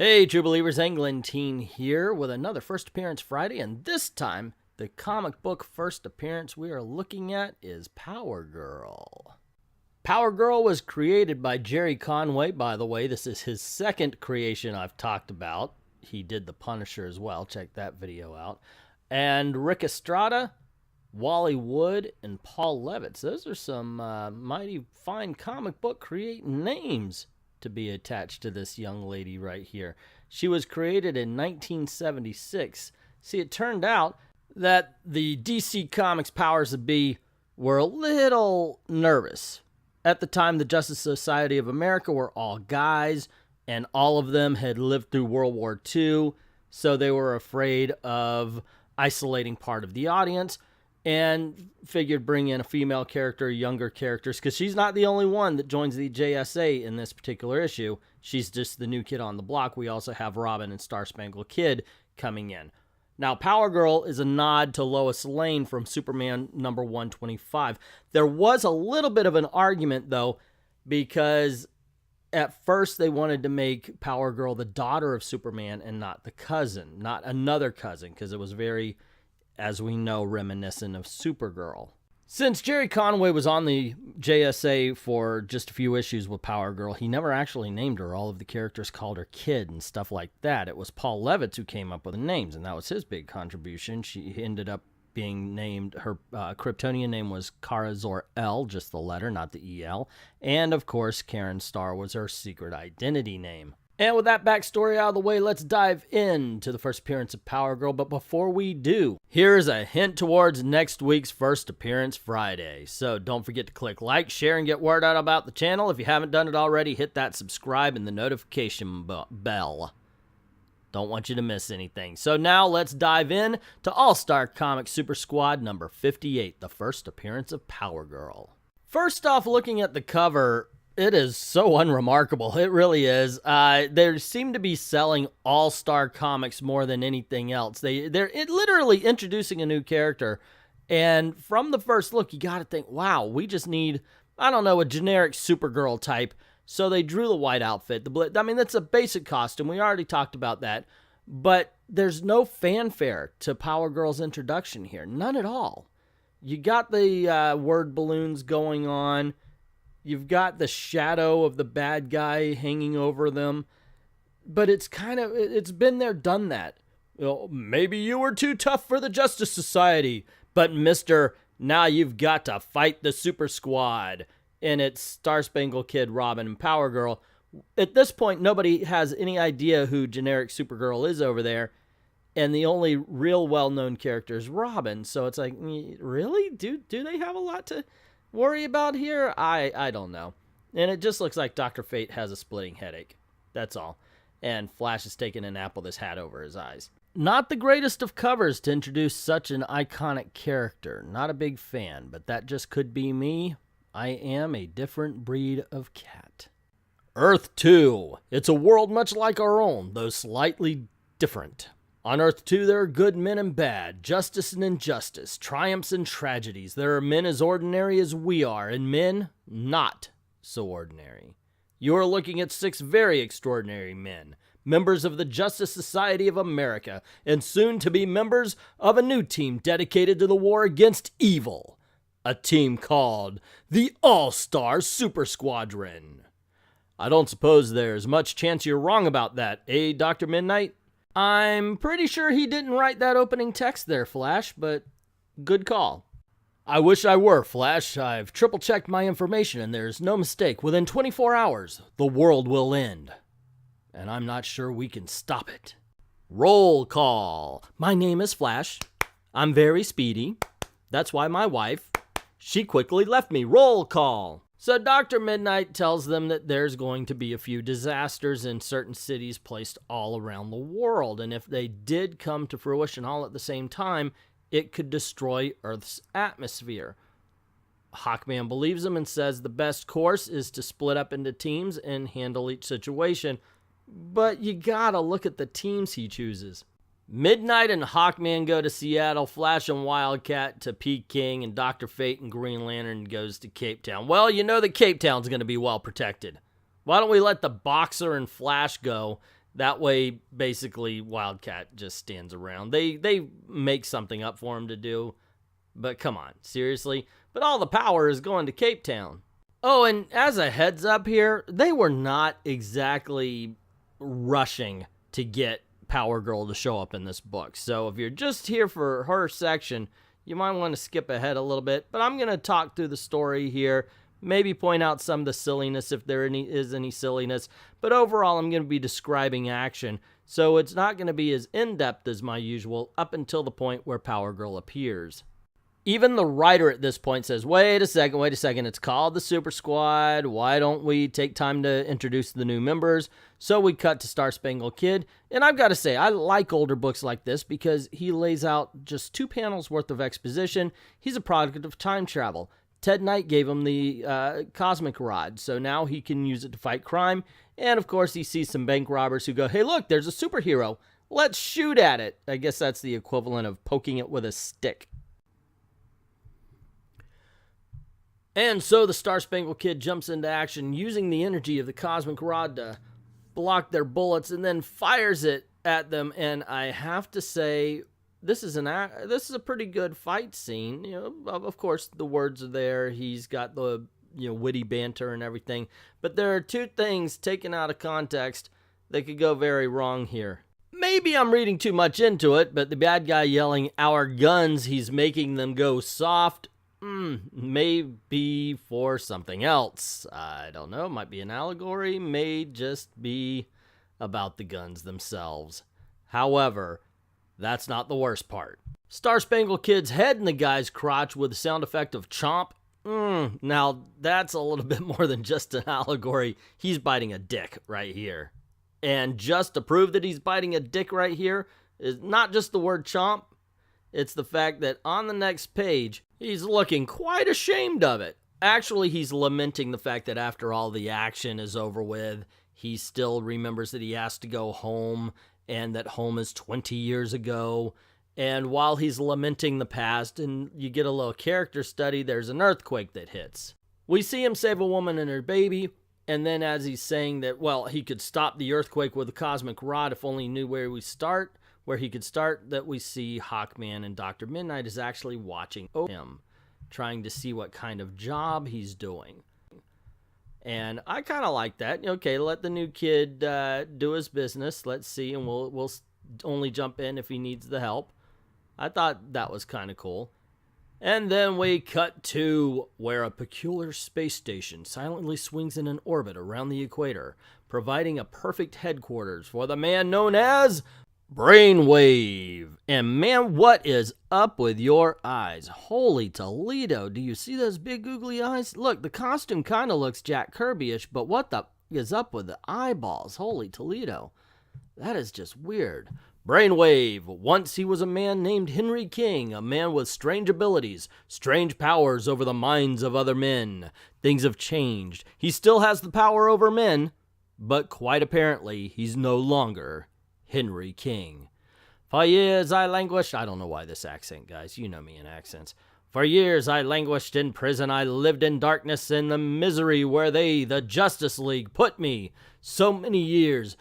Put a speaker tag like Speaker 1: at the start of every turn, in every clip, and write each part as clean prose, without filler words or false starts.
Speaker 1: Hey, True Believers, Englentine here with another First Appearance Friday, and this time, the comic book first appearance we are looking at is Power Girl. Power Girl was created by Jerry Conway, by the way. This is his second creation I've talked about. He did The Punisher as well. Check that video out. And Rick Estrada, Wally Wood, and Paul Levitz. Those are some mighty fine comic book creating names to be attached to this young lady right here. She was created in 1976. See, it turned out that the DC Comics powers that be were a little nervous. At the time, the Justice Society of America were all guys, and all of them had lived through World War II, so they were afraid of isolating part of the audience and figured bring in a female character, younger characters, because she's not the only one that joins the JSA in this particular issue. She's just the new kid on the block. We also have Robin and Star Spangled Kid coming in. Now, Power Girl is a nod to Lois Lane from Superman number 125. There was a little bit of an argument, though, because at first they wanted to make Power Girl the daughter of Superman and not the cousin, not another cousin, because it was very, as we know, reminiscent of Supergirl. Since Jerry Conway was on the JSA for just a few issues with Power Girl, he never actually named her. All of the characters called her Kid and stuff like that. It was Paul Levitz who came up with the names, and that was his big contribution. She ended up being named, her Kryptonian name was Kara Zor-El, just the letter, not the E-L. And, of course, Karen Starr was her secret identity name. And with that backstory out of the way, let's dive into the first appearance of Power Girl. But before we do, here's a hint towards next week's First Appearance Friday. So don't forget to click like, share, and get word out about the channel. If you haven't done it already, hit that subscribe and the notification bell. Don't want you to miss anything. So now let's dive in to All-Star Comics Super Squad number 58, the first appearance of Power Girl. First off, looking at the cover, it is so unremarkable. It really is. They seem to be selling All-Star Comics more than anything else. They're literally introducing a new character. And from the first look, you got to think, wow, we just need, I don't know, a generic Supergirl type. So they drew the white outfit. I mean, that's a basic costume. We already talked about that. But there's no fanfare to Power Girl's introduction here. None at all. You got the word balloons going on. You've got the shadow of the bad guy hanging over them, but it's been there, done that. Well, maybe you were too tough for the Justice Society, but mister, now you've got to fight the Super Squad. And it's Star Spangled Kid, Robin, and Power Girl. At this point, nobody has any idea who generic Supergirl is over there, and the only real well-known character is Robin. So it's like, really? Do they have a lot to worry about here? I don't know. And it just looks like Dr. Fate has a splitting headache. That's all. And Flash is taking a nap with his hat over his eyes. Not the greatest of covers to introduce such an iconic character. Not a big fan, but that just could be me. I am a different breed of cat. Earth 2. It's a world much like our own, though slightly different. On Earth 2, there are good men and bad, justice and injustice, triumphs and tragedies. There are men as ordinary as we are, and men not so ordinary. You are looking at 6 very extraordinary men, members of the Justice Society of America, and soon to be members of a new team dedicated to the war against evil. A team called the All-Star Super Squadron. I don't suppose there's much chance you're wrong about that, eh, Dr. Midnight? I'm pretty sure he didn't write that opening text there, Flash, but good call. I wish I were, Flash. I've triple-checked my information, and there's no mistake. Within 24 hours, the world will end. And I'm not sure we can stop it. Roll call. My name is Flash. I'm very speedy. That's why my wife, she quickly left me. Roll call. So Dr. Midnight tells them that there's going to be a few disasters in certain cities placed all around the world. And if they did come to fruition all at the same time, it could destroy Earth's atmosphere. Hawkman believes him and says the best course is to split up into teams and handle each situation. But you gotta look at the teams he chooses. Midnight and Hawkman go to Seattle, Flash and Wildcat to Peking, and Dr. Fate and Green Lantern goes to Cape Town. Well, you know that Cape Town's going to be well protected. Why don't we let the Boxer and Flash go? That way, basically, Wildcat just stands around. They make something up for him to do, but come on, seriously? But all the power is going to Cape Town. Oh, and as a heads up here, they were not exactly rushing to get Power Girl to show up in this book. So if you're just here for her section, you might want to skip ahead a little bit. But I'm going to talk through the story here, maybe point out some of the silliness if there is any silliness. But overall, I'm going to be describing action. So it's not going to be as in-depth as my usual up until the point where Power Girl appears. Even the writer at this point says, wait a second, it's called the Super Squad. Why don't we take time to introduce the new members? So we cut to Star Spangled Kid. And I've got to say, I like older books like this because he lays out just 2 panels worth of exposition. He's a product of time travel. Ted Knight gave him the cosmic rod, so now he can use it to fight crime. And of course, he sees some bank robbers who go, hey, look, there's a superhero. Let's shoot at it. I guess that's the equivalent of poking it with a stick. And so the Star Spangled Kid jumps into action using the energy of the cosmic rod to block their bullets and then fires it at them. And I have to say, this is a pretty good fight scene. You know, of course, the words are there. He's got the witty banter and everything. But there are 2 things taken out of context that could go very wrong here. Maybe I'm reading too much into it, but the bad guy yelling, "Our guns," he's making them go soft. Maybe for something else. I don't know. Might be an allegory. May just be about the guns themselves. However, that's not the worst part. Star Spangled Kid's head in the guy's crotch with the sound effect of chomp. Now, that's a little bit more than just an allegory. He's biting a dick right here. And just to prove that he's biting a dick right here is not just the word chomp. It's the fact that on the next page, he's looking quite ashamed of it. Actually, he's lamenting the fact that after all the action is over with, he still remembers that he has to go home and that home is 20 years ago. And while he's lamenting the past and you get a little character study, there's an earthquake that hits. We see him save a woman and her baby. And then as he's saying that, well, he could stop the earthquake with a cosmic rod if only he knew where he could start, that we see Hawkman and Dr. Midnight is actually watching him, trying to see what kind of job he's doing. And I kind of like that. Okay, let the new kid do his business. Let's see, and we'll only jump in if he needs the help. I thought that was kind of cool. And then we cut to where a peculiar space station silently swings in an orbit around the equator, providing a perfect headquarters for the man known as Brainwave. And man, what is up with your eyes? Holy Toledo, do you see those big googly eyes? Look, the costume kind of looks Jack Kirby-ish, but what the is up with the eyeballs? Holy Toledo. That is just weird. Brainwave. Once he was a man named Henry King, a man with strange abilities, strange powers over the minds of other men. Things have changed. He still has the power over men, but quite apparently, he's no longer Henry King. For years I languished. I don't know why this accent, guys. You know me in accents. For years I languished in prison. I lived in darkness and the misery where they, the Justice League, put me. So many years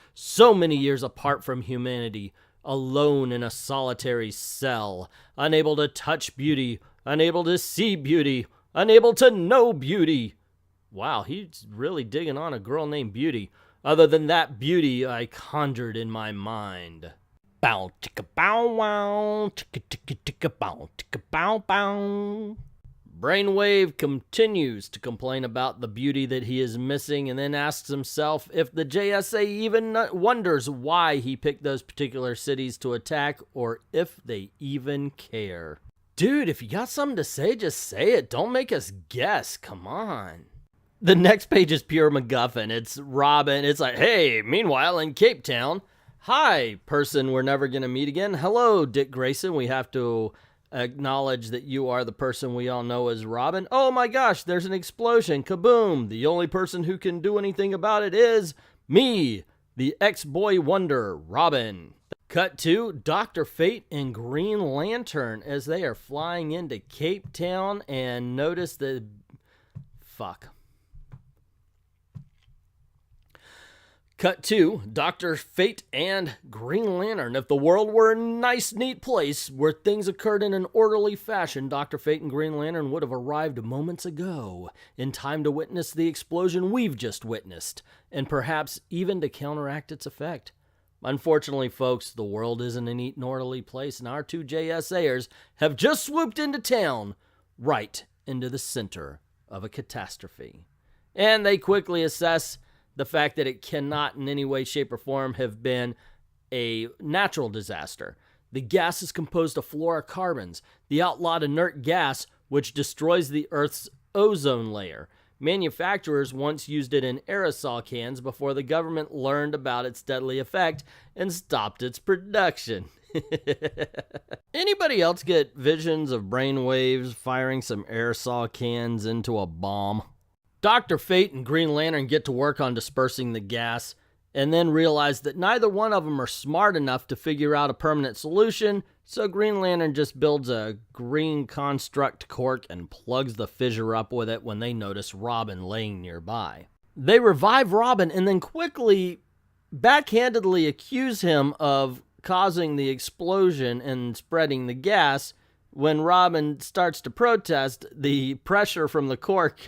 Speaker 1: apart from humanity. Alone in a solitary cell, unable to touch beauty, unable to see beauty, unable to know beauty. Wow, he's really digging on a girl named Beauty. Other than that beauty I conjured in my mind. Bow ticka bow wow, ticka ticka ticka bow ticka bow bow. Brainwave continues to complain about the beauty that he is missing and then asks himself if the JSA even wonders why he picked those particular cities to attack or if they even care. Dude, if you got something to say, just say it. Don't make us guess. Come on. The next page is pure MacGuffin. It's Robin. It's like, hey, meanwhile in Cape Town, hi, person we're never going to meet again. Hello, Dick Grayson. We have to acknowledge that you are the person we all know as Robin. Oh my gosh, there's an explosion. Kaboom. The only person who can do anything about it is me, the ex-boy wonder, Robin. Cut to Dr. Fate and Green Lantern as they are flying into Cape Town, and notice the Cut 2, Dr. Fate and Green Lantern. If the world were a nice, neat place where things occurred in an orderly fashion, Dr. Fate and Green Lantern would have arrived moments ago, in time to witness the explosion we've just witnessed, and perhaps even to counteract its effect. Unfortunately, folks, the world isn't a neat and orderly place, and our two JSAers have just swooped into town, right into the center of a catastrophe. And they quickly assess the fact that it cannot in any way, shape, or form have been a natural disaster. The gas is composed of fluorocarbons, the outlawed inert gas which destroys the Earth's ozone layer. Manufacturers once used it in aerosol cans before the government learned about its deadly effect and stopped its production. Anybody else get visions of brainwaves firing some aerosol cans into a bomb? Dr. Fate and Green Lantern get to work on dispersing the gas and then realize that neither one of them are smart enough to figure out a permanent solution, so Green Lantern just builds a green construct cork and plugs the fissure up with it when they notice Robin laying nearby. They revive Robin and then quickly, backhandedly accuse him of causing the explosion and spreading the gas. When Robin starts to protest, the pressure from the cork,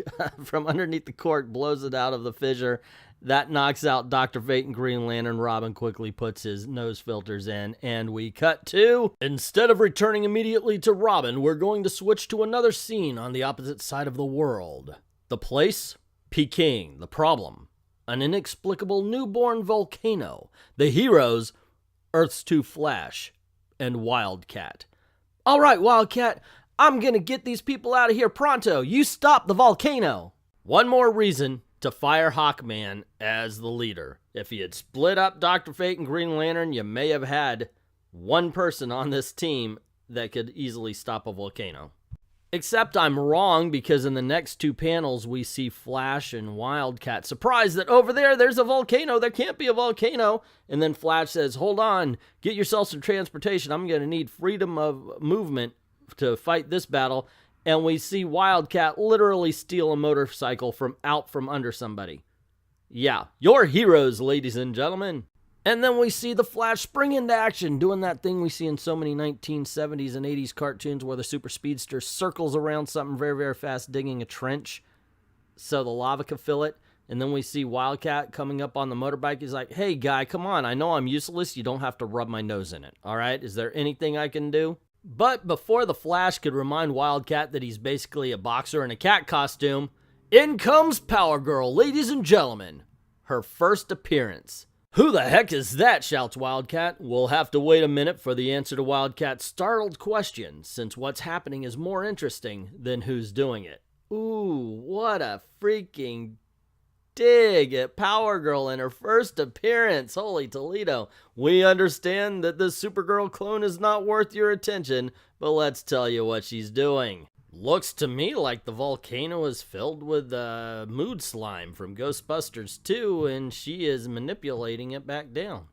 Speaker 1: from underneath the cork, blows it out of the fissure. That knocks out Dr. Fate and Green Lantern. Robin quickly puts his nose filters in, and we cut to, instead of returning immediately to Robin, we're going to switch to another scene on the opposite side of the world. The place? Peking. The problem? An inexplicable newborn volcano. The heroes? Earth's 2 Flash and Wildcat. All right, Wildcat, I'm going to get these people out of here pronto. You stop the volcano. One more reason to fire Hawkman as the leader. If he had split up Dr. Fate and Green Lantern, you may have had one person on this team that could easily stop a volcano. Except I'm wrong, because in the next 2 panels, we see Flash and Wildcat surprised that over there's a volcano. There can't be a volcano. And then Flash says, hold on, get yourself some transportation. I'm going to need freedom of movement to fight this battle. And we see Wildcat literally steal a motorcycle from under somebody. Yeah, you're heroes, ladies and gentlemen. And then we see the Flash spring into action, doing that thing we see in so many 1970s and 80s cartoons where the super speedster circles around something very, very fast, digging a trench so the lava can fill it. And then we see Wildcat coming up on the motorbike. He's like, hey, guy, come on. I know I'm useless. You don't have to rub my nose in it. All right? Is there anything I can do? But before the Flash could remind Wildcat that he's basically a boxer in a cat costume, in comes Power Girl, ladies and gentlemen. Her first appearance. Who the heck is that? Shouts Wildcat. We'll have to wait a minute for the answer to Wildcat's startled question, since what's happening is more interesting than who's doing it. Ooh, what a freaking dig at Power Girl in her first appearance. Holy Toledo. We understand that this Supergirl clone is not worth your attention, but let's tell you what she's doing. Looks to me like the volcano is filled with mood slime from Ghostbusters 2, and she is manipulating it back down.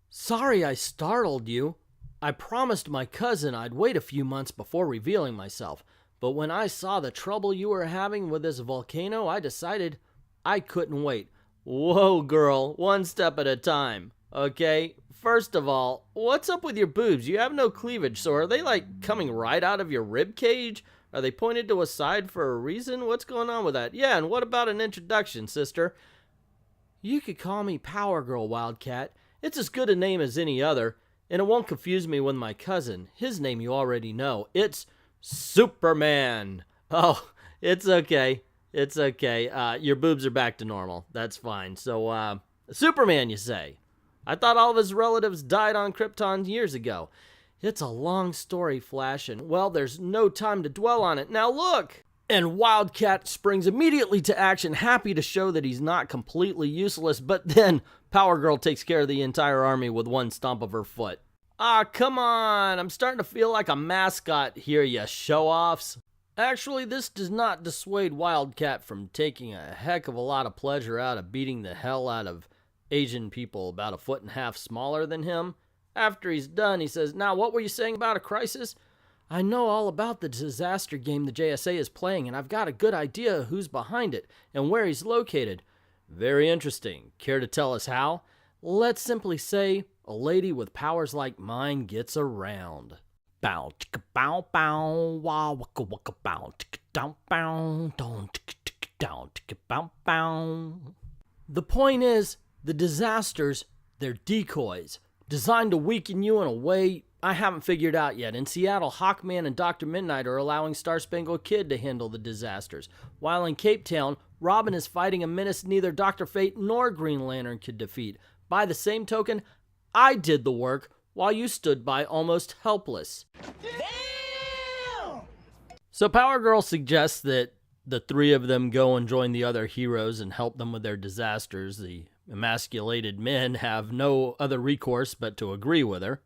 Speaker 1: Sorry I startled you. I promised my cousin I'd wait a few months before revealing myself, but when I saw the trouble you were having with this volcano, I decided I couldn't wait. Whoa, girl, one step at a time, okay? First of all, what's up with your boobs? You have no cleavage, so are they like coming right out of your rib cage? Are they pointed to a side for a reason? What's going on with that? Yeah, and what about an introduction, sister? You could call me Power Girl, Wildcat. It's as good a name as any other, and it won't confuse me with my cousin. His name you already know. It's Superman. Oh, it's okay. It's okay. Your boobs are back to normal. That's fine. So, Superman, you say? I thought all of his relatives died on Krypton years ago. It's a long story, Flash, and, well, there's no time to dwell on it. Now look! And Wildcat springs immediately to action, happy to show that he's not completely useless, but then Power Girl takes care of the entire army with one stomp of her foot. Ah, come on! I'm starting to feel like a mascot here, you show-offs. Actually, this does not dissuade Wildcat from taking a heck of a lot of pleasure out of beating the hell out of Asian people about a foot and a half smaller than him. After he's done, he says, now what were you saying about a crisis? I know all about the disaster game the JSA is playing, and I've got a good idea who's behind it and where he's located. Very interesting. Care to tell us how? Let's simply say a lady with powers like mine gets around. Bow chicka bow bow wah waka waka bow chicka down bow don chicka down chicka bow bow. The point is, the disasters, they're decoys, designed to weaken you in a way I haven't figured out yet. In Seattle, Hawkman and Dr. Midnight are allowing Star Spangled Kid to handle the disasters, while in Cape Town, Robin is fighting a menace neither Dr. Fate nor Green Lantern could defeat. By the same token, I did the work while you stood by almost helpless. Damn! So Power Girl suggests that the three of them go and join the other heroes and help them with their disasters. The emasculated men have no other recourse but to agree with her.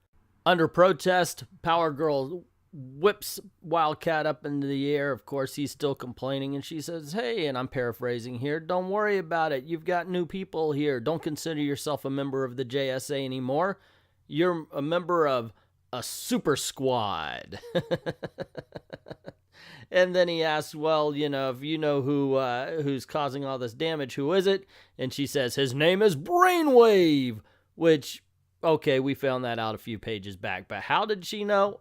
Speaker 1: Under protest, Power Girl whips Wildcat up into the air. Of course, he's still complaining, and she says, hey, and I'm paraphrasing here, don't worry about it. You've got new people here. Don't consider yourself a member of the JSA anymore. You're a member of a super squad. And then he asks, well, if you know who's causing all this damage, who is it? And she says, his name is Brainwave, which, okay, we found that out a few pages back. But how did she know?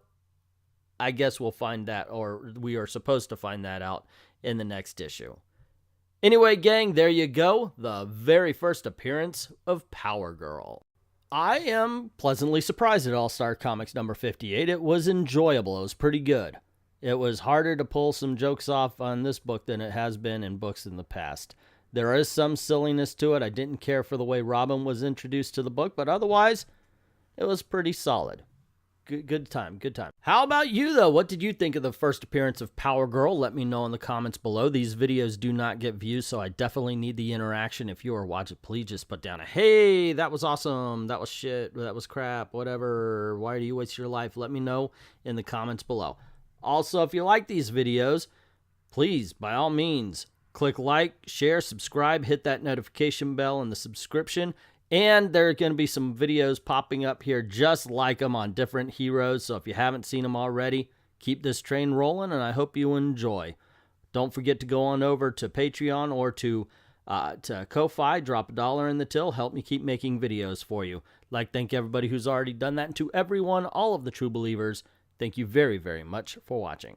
Speaker 1: I guess we'll find that, or we are supposed to find that out in the next issue. Anyway, gang, there you go. The very first appearance of Power Girl. I am pleasantly surprised at All-Star Comics number 58. It was enjoyable. It was pretty good. It was harder to pull some jokes off on this book than it has been in books in the past. There is some silliness to it. I didn't care for the way Robin was introduced to the book, but otherwise, it was pretty solid. Good time. How about you, though? What did you think of the first appearance of Power Girl? Let me know in the comments below. These videos do not get views, so I definitely need the interaction. If you are watching, please just put down a, hey, that was awesome, that was shit, that was crap, whatever, why do you waste your life? Let me know in the comments below. Also, if you like these videos, please, by all means, click like, share, subscribe, hit that notification bell and the subscription. And there are going to be some videos popping up here just like them on different heroes. So if you haven't seen them already, keep this train rolling, and I hope you enjoy. Don't forget to go on over to Patreon or to Ko-Fi. Drop $1 in the till. Help me keep making videos for you. Thank everybody who's already done that. And to everyone, all of the true believers, thank you very, very much for watching.